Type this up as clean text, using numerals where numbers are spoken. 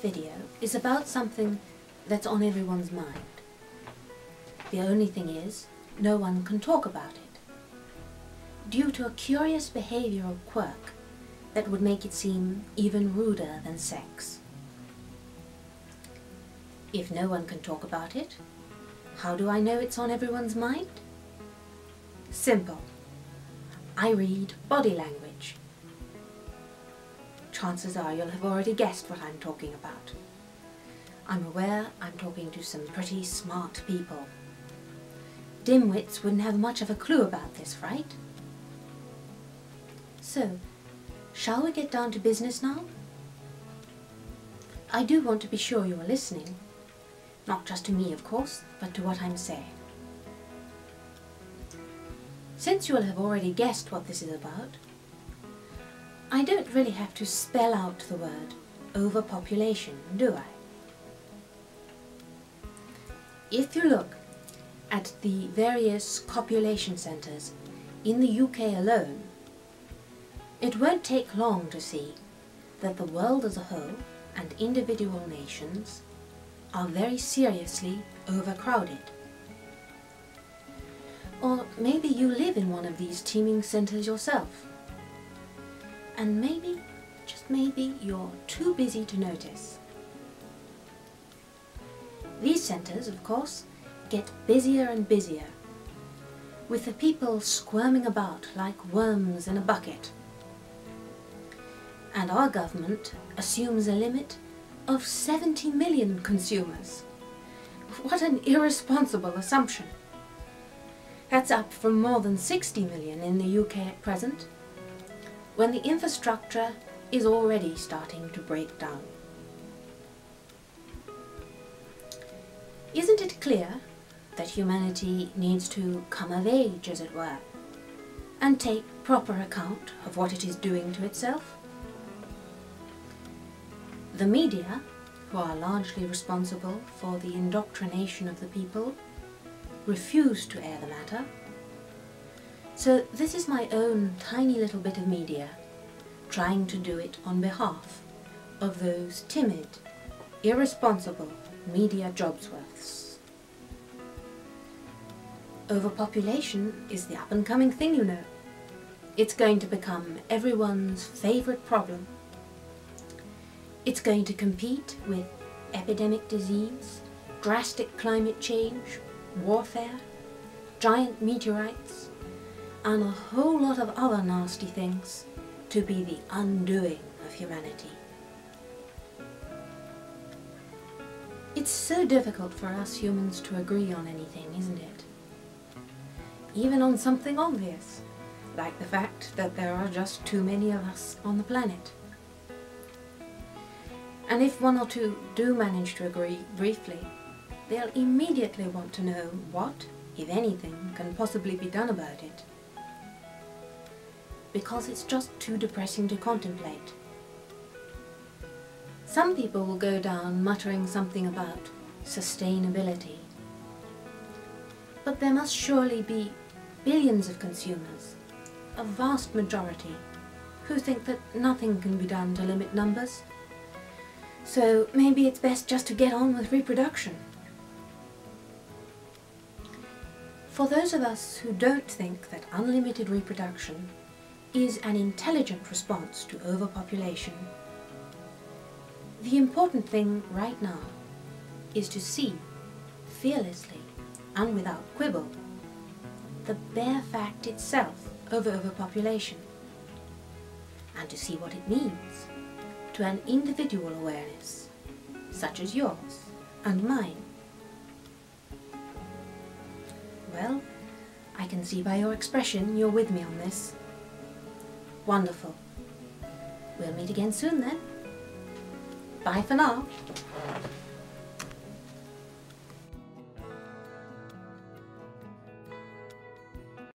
video is about something that's on everyone's mind. The only thing is, no one can talk about it, due to a curious behavioural quirk that would make it seem even ruder than sex. If no one can talk about it, how do I know it's on everyone's mind? Simple. I read body language. Chances are you'll have already guessed what I'm talking about. I'm aware I'm talking to some pretty smart people. Dimwits wouldn't have much of a clue about this, right? So, shall we get down to business now? I do want to be sure you are listening. Not just to me, of course, but to what I'm saying. Since you will have already guessed what this is about, I don't really have to spell out the word overpopulation, do I? If you look at the various copulation centres in the UK alone, it won't take long to see that the world as a whole and individual nations are very seriously overcrowded. Or maybe you live in one of these teeming centres yourself. And maybe, just maybe, you're too busy to notice. These centres, of course, get busier and busier, with the people squirming about like worms in a bucket. And our government assumes a limit of 70 million consumers. What an irresponsible assumption. That's up from more than 60 million in the UK at present, when the infrastructure is already starting to break down. Isn't it clear that humanity needs to come of age, as it were, and take proper account of what it is doing to itself? The media, who are largely responsible for the indoctrination of the people, refuse to air the matter. So this is my own tiny little bit of media, trying to do it on behalf of those timid, irresponsible media jobsworths. Overpopulation is the up-and-coming thing, you know. It's going to become everyone's favourite problem. It's going to compete with epidemic disease, drastic climate change, warfare, giant meteorites, and a whole lot of other nasty things to be the undoing of humanity. It's so difficult for us humans to agree on anything, isn't it? Even on something obvious, like the fact that there are just too many of us on the planet. And if one or two do manage to agree briefly, they'll immediately want to know what, if anything, can possibly be done about it. Because it's just too depressing to contemplate. Some people will go down muttering something about sustainability. But there must surely be billions of consumers, a vast majority, who think that nothing can be done to limit numbers. So maybe it's best just to get on with reproduction. For those of us who don't think that unlimited reproduction is an intelligent response to overpopulation, the important thing right now is to see, fearlessly and without quibble, the bare fact itself of overpopulation, and to see what it means to an individual awareness, such as yours and mine. Well, I can see by your expression you're with me on this. Wonderful. We'll meet again soon then. Bye for now.